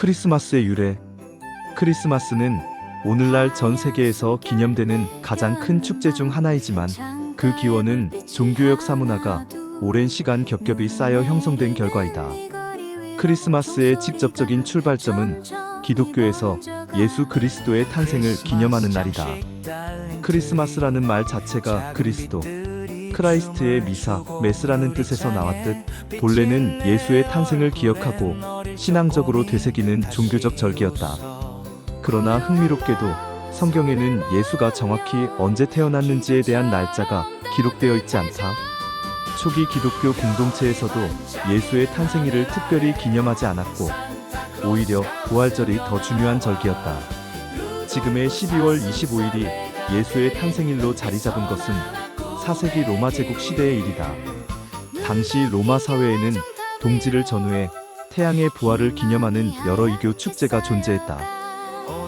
크리스마스의 유래. 크리스마스는 오늘날 전 세계에서 기념되는 가장 큰 축제 중 하나이지만 그 기원은 종교적 사문화가 오랜 시간 겹겹이 쌓여 형성된 결과이다. 크리스마스의 직접적인 출발점은 기독교에서 예수 그리스도의 탄생을 기념하는 날이다. 크리스마스라는 말 자체가 그리스도, 크라이스트의 미사, 메스라는 뜻에서 나왔듯 본래는 예수의 탄생을 기억하고 신앙적으로 되새기는 종교적 절기였다. 그러나 흥미롭게도 성경에는 예수가 정확히 언제 태어났는지에 대한 날짜가 기록되어 있지 않다. 초기 기독교 공동체에서도 예수의 탄생일을 특별히 기념하지 않았고 오히려 부활절이 더 중요한 절기였다. 지금의 12월 25일이 예수의 탄생일로 자리 잡은 것은 4세기 로마 제국 시대의 일이다. 당시 로마 사회에는 동지를 전후해 태양의 부활을 기념하는 여러 이교 축제가 존재했다.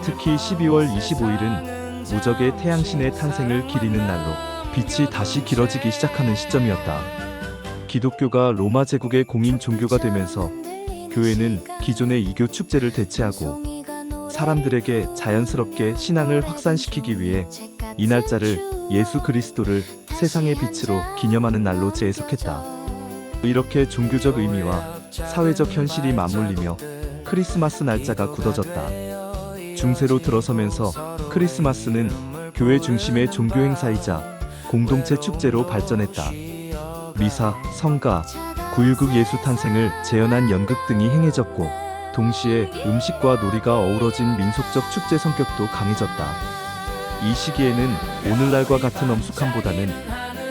특히 12월 25일은 무적의 태양신의 탄생을 기리는 날로 빛이 다시 길어지기 시작하는 시점이었다. 기독교가 로마 제국의 공인 종교가 되면서 교회는 기존의 이교 축제를 대체하고 사람들에게 자연스럽게 신앙을 확산시키기 위해 이 날짜를 예수 그리스도를 세상의 빛으로 기념하는 날로 재해석했다. 이렇게 종교적 의미와 사회적 현실이 맞물리며 크리스마스 날짜가 굳어졌다. 중세로 들어서면서 크리스마스는 교회 중심의 종교 행사이자 공동체 축제로 발전했다. 미사, 성가, 9.19 예수 탄생을 재현한 연극 등이 행해졌고 동시에 음식과 놀이가 어우러진 민속적 축제 성격도 강해졌다. 이 시기에는 오늘날과 같은 엄숙함보다는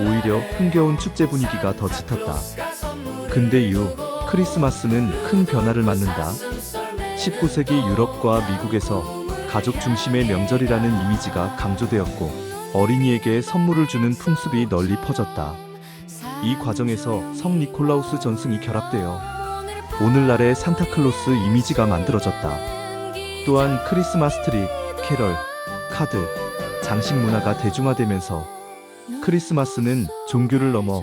오히려 흥겨운 축제 분위기가 더 짙었다. 근대 이후 크리스마스는 큰 변화를 맞는다. 19세기 유럽과 미국에서 가족 중심의 명절이라는 이미지가 강조되었고 어린이에게 선물을 주는 풍습이 널리 퍼졌다. 이 과정에서 성 니콜라우스 전승이 결합되어 오늘날의 산타클로스 이미지가 만들어졌다. 또한 크리스마스 트리, 캐럴, 카드, 장식 문화가 대중화되면서 크리스마스는 종교를 넘어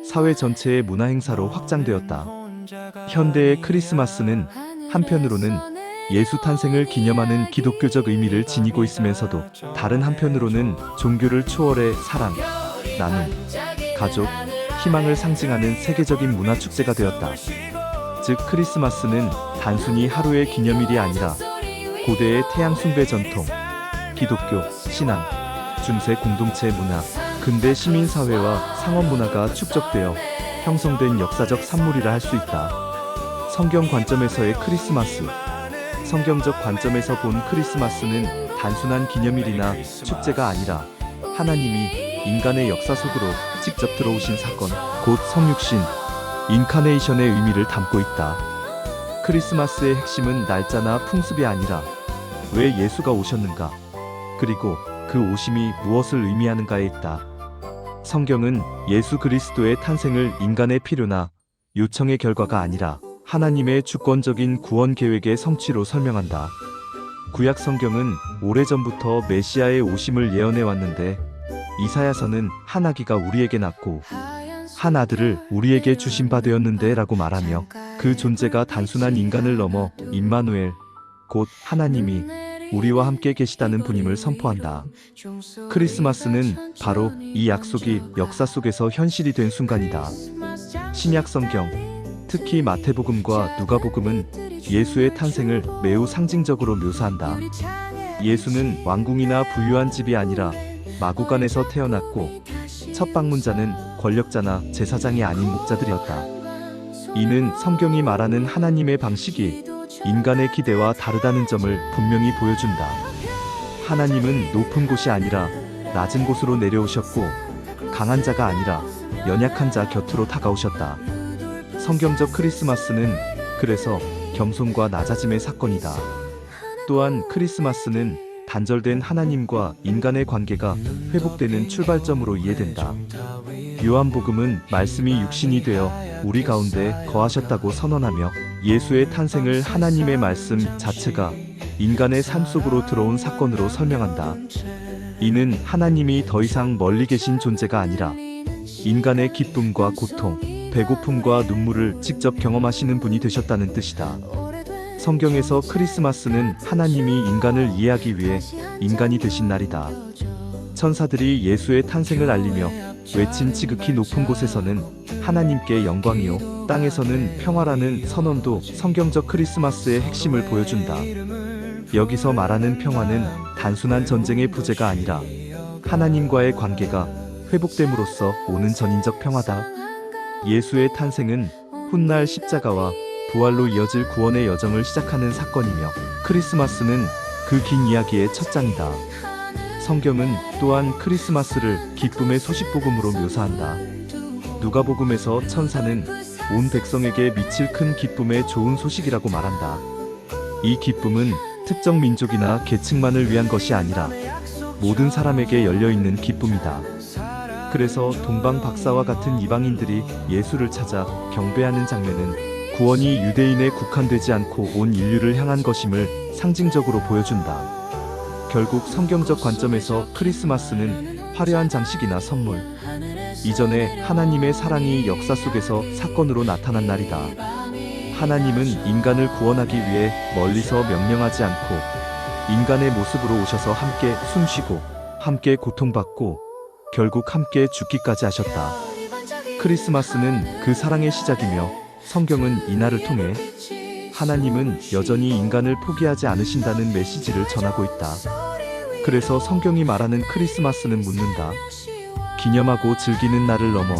사회 전체의 문화 행사로 확장되었다. 현대의 크리스마스는 한편으로는 예수 탄생을 기념하는 기독교적 의미를 지니고 있으면서도 다른 한편으로는 종교를 초월해 사랑, 나눔, 가족, 희망을 상징하는 세계적인 문화 축제가 되었다. 즉 크리스마스는 단순히 하루의 기념일이 아니라 고대의 태양 숭배 전통, 기독교, 신앙, 중세 공동체 문화, 근대 시민사회와 상업문화가 축적되어 형성된 역사적 산물이라 할 수 있다. 성경 관점에서의 크리스마스. 성경적 관점에서 본 크리스마스는 단순한 기념일이나 축제가 아니라 하나님이 인간의 역사 속으로 직접 들어오신 사건, 곧 성육신, 인카네이션의 의미를 담고 있다. 크리스마스의 핵심은 날짜나 풍습이 아니라 왜 예수가 오셨는가, 그리고 그 오심이 무엇을 의미하는가에 있다. 성경은 예수 그리스도의 탄생을 인간의 필요나 요청의 결과가 아니라 하나님의 주권적인 구원 계획의 성취로 설명한다. 구약 성경은 오래전부터 메시아의 오심을 예언해 왔는데 이사야서는 한 아기가 우리에게 낳고 한 아들을 우리에게 주신 바 되었는데 라고 말하며 그 존재가 단순한 인간을 넘어 임마누엘, 곧 하나님이 우리와 함께 계시다는 분임을 선포한다. 크리스마스는 바로 이 약속이 역사 속에서 현실이 된 순간이다. 신약 성경, 특히 마태복음과 누가복음은 예수의 탄생을 매우 상징적으로 묘사한다. 예수는 왕궁이나 부유한 집이 아니라 마구간에서 태어났고 첫 방문자는 권력자나 제사장이 아닌 목자들이었다. 이는 성경이 말하는 하나님의 방식이 인간의 기대와 다르다는 점을 분명히 보여준다. 하나님은 높은 곳이 아니라 낮은 곳으로 내려오셨고 강한 자가 아니라 연약한 자 곁으로 다가오셨다. 성경적 크리스마스는 그래서 겸손과 낮아짐의 사건이다. 또한 크리스마스는 단절된 하나님과 인간의 관계가 회복되는 출발점으로 이해된다. 요한복음은 말씀이 육신이 되어 우리 가운데 거하셨다고 선언하며 예수의 탄생을 하나님의 말씀 자체가 인간의 삶 속으로 들어온 사건으로 설명한다. 이는 하나님이 더 이상 멀리 계신 존재가 아니라 인간의 기쁨과 고통, 배고픔과 눈물을 직접 경험하시는 분이 되셨다는 뜻이다. 성경에서 크리스마스는 하나님이 인간을 이해하기 위해 인간이 되신 날이다. 천사들이 예수의 탄생을 알리며 외친 지극히 높은 곳에서는 하나님께 영광이요 땅에서는 평화라는 선언도 성경적 크리스마스의 핵심을 보여준다. 여기서 말하는 평화는 단순한 전쟁의 부재가 아니라 하나님과의 관계가 회복됨으로써 오는 전인적 평화다. 예수의 탄생은 훗날 십자가와 부활로 이어질 구원의 여정을 시작하는 사건이며 크리스마스는 그 긴 이야기의 첫 장이다. 성경은 또한 크리스마스를 기쁨의 소식복음으로 묘사한다. 누가복음에서 천사는 온 백성에게 미칠 큰 기쁨의 좋은 소식이라고 말한다. 이 기쁨은 특정 민족이나 계층만을 위한 것이 아니라 모든 사람에게 열려있는 기쁨이다. 그래서 동방 박사와 같은 이방인들이 예수를 찾아 경배하는 장면은 구원이 유대인에 국한되지 않고 온 인류를 향한 것임을 상징적으로 보여준다. 결국 성경적 관점에서 크리스마스는 화려한 장식이나 선물, 이전에 하나님의 사랑이 역사 속에서 사건으로 나타난 날이다. 하나님은 인간을 구원하기 위해 멀리서 명령하지 않고 인간의 모습으로 오셔서 함께 숨쉬고 함께 고통받고 결국 함께 죽기까지 하셨다. 크리스마스는 그 사랑의 시작이며 성경은 이날을 통해 하나님은 여전히 인간을 포기하지 않으신다는 메시지를 전하고 있다. 그래서 성경이 말하는 크리스마스는 묻는다. 기념하고 즐기는 날을 넘어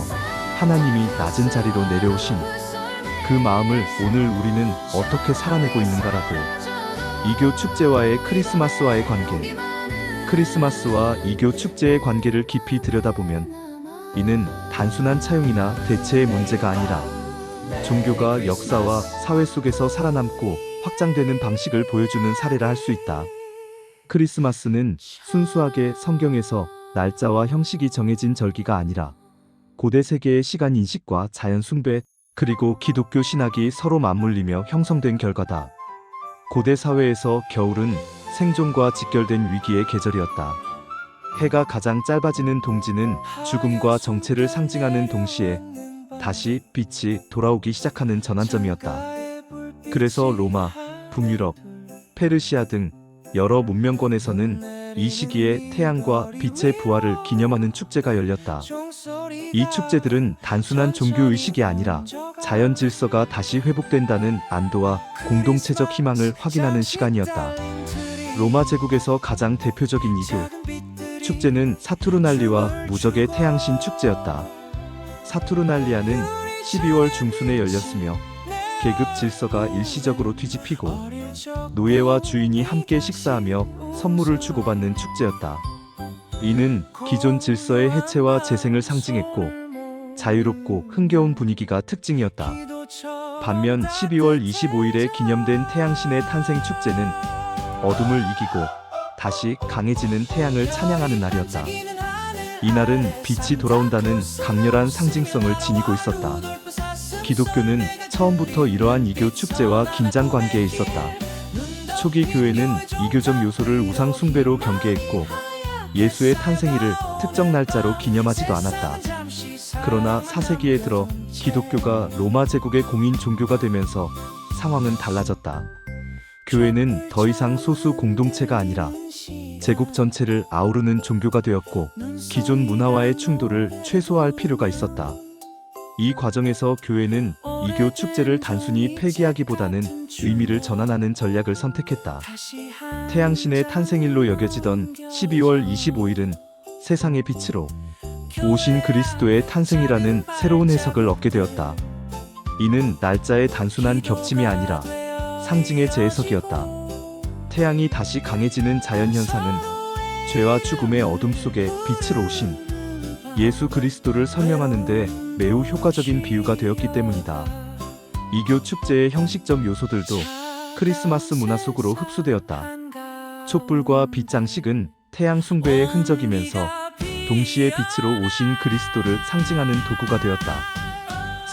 하나님이 낮은 자리로 내려오신 그 마음을 오늘 우리는 어떻게 살아내고 있는가라고. 이교 축제와의 크리스마스와의 관계. 크리스마스와 이교 축제의 관계를 깊이 들여다보면 이는 단순한 차용이나 대체의 문제가 아니라 종교가 역사와 사회 속에서 살아남고 확장되는 방식을 보여주는 사례라 할 수 있다. 크리스마스는 순수하게 성경에서 날짜와 형식이 정해진 절기가 아니라 고대 세계의 시간 인식과 자연 숭배 그리고 기독교 신학이 서로 맞물리며 형성된 결과다. 고대 사회에서 겨울은 생존과 직결된 위기의 계절이었다. 해가 가장 짧아지는 동지는 죽음과 정체를 상징하는 동시에 다시 빛이 돌아오기 시작하는 전환점이었다. 그래서 로마, 북유럽, 페르시아 등 여러 문명권에서는 이 시기에 태양과 빛의 부활을 기념하는 축제가 열렸다. 이 축제들은 단순한 종교의식이 아니라 자연 질서가 다시 회복된다는 안도와 공동체적 희망을 확인하는 시간이었다. 로마 제국에서 가장 대표적인 이교 축제는 사투르날리와 무적의 태양신 축제였다. 사투르날리아는 12월 중순에 열렸으며 계급 질서가 일시적으로 뒤집히고 노예와 주인이 함께 식사하며 선물을 주고받는 축제였다. 이는 기존 질서의 해체와 재생을 상징했고 자유롭고 흥겨운 분위기가 특징이었다. 반면 12월 25일에 기념된 태양신의 탄생 축제는 어둠을 이기고 다시 강해지는 태양을 찬양하는 날이었다. 이날은 빛이 돌아온다는 강렬한 상징성을 지니고 있었다. 기독교는 처음부터 이러한 이교 축제와 긴장 관계에 있었다. 초기 교회는 이교적 요소를 우상 숭배로 경계했고 예수의 탄생일을 특정 날짜로 기념하지도 않았다. 그러나 4세기에 들어 기독교가 로마 제국의 공인 종교가 되면서 상황은 달라졌다. 교회는 더 이상 소수 공동체가 아니라 제국 전체를 아우르는 종교가 되었고 기존 문화와의 충돌을 최소화할 필요가 있었다. 이 과정에서 교회는 이교 축제를 단순히 폐기하기보다는 의미를 전환하는 전략을 선택했다. 태양신의 탄생일로 여겨지던 12월 25일은 세상의 빛으로 오신 그리스도의 탄생이라는 새로운 해석을 얻게 되었다. 이는 날짜의 단순한 겹침이 아니라 상징의 재해석이었다. 태양이 다시 강해지는 자연현상은 죄와 죽음의 어둠 속에 빛으로 오신 예수 그리스도를 설명하는 데 매우 효과적인 비유가 되었기 때문이다. 이교 축제의 형식적 요소들도 크리스마스 문화 속으로 흡수되었다. 촛불과 빛 장식은 태양 숭배의 흔적이면서 동시에 빛으로 오신 그리스도를 상징하는 도구가 되었다.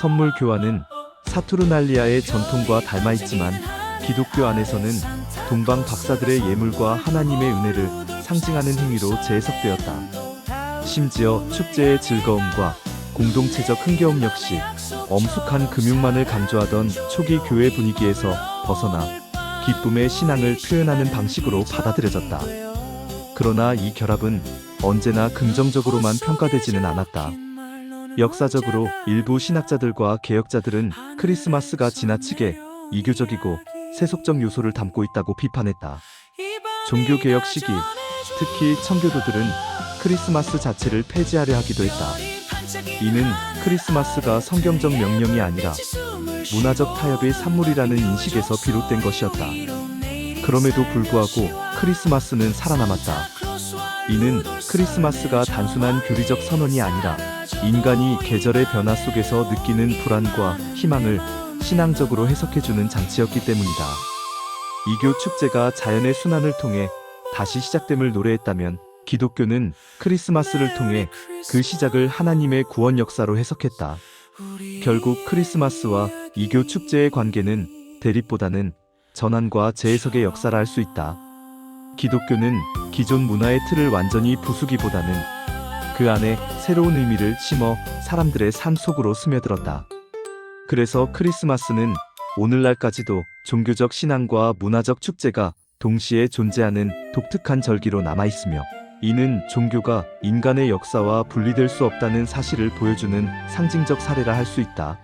선물 교환은 사투르날리아의 전통과 닮아있지만 기독교 안에서는 동방 박사들의 예물과 하나님의 은혜를 상징하는 행위로 재해석되었다. 심지어 축제의 즐거움과 공동체적 흥겨움 역시 엄숙한 금융만을 강조하던 초기 교회 분위기에서 벗어나 기쁨의 신앙을 표현하는 방식으로 받아들여졌다. 그러나 이 결합은 언제나 긍정적으로만 평가되지는 않았다. 역사적으로 일부 신학자들과 개혁자들은 크리스마스가 지나치게 이교적이고 세속적 요소를 담고 있다고 비판했다. 종교개혁 시기, 특히 청교도들은 크리스마스 자체를 폐지하려 하기도 했다. 이는 크리스마스가 성경적 명령이 아니라 문화적 타협의 산물이라는 인식에서 비롯된 것이었다. 그럼에도 불구하고 크리스마스는 살아남았다. 이는 크리스마스가 단순한 교리적 선언이 아니라 인간이 계절의 변화 속에서 느끼는 불안과 희망을 신앙적으로 해석해주는 장치였기 때문이다. 이교 축제가 자연의 순환을 통해 다시 시작됨을 노래했다면 기독교는 크리스마스를 통해 그 시작을 하나님의 구원 역사로 해석했다. 결국 크리스마스와 이교 축제의 관계는 대립보다는 전환과 재해석의 역사라 할 수 있다. 기독교는 기존 문화의 틀을 완전히 부수기보다는 그 안에 새로운 의미를 심어 사람들의 삶 속으로 스며들었다. 그래서 크리스마스는 오늘날까지도 종교적 신앙과 문화적 축제가 동시에 존재하는 독특한 절기로 남아있으며, 이는 종교가 인간의 역사와 분리될 수 없다는 사실을 보여주는 상징적 사례라 할 수 있다.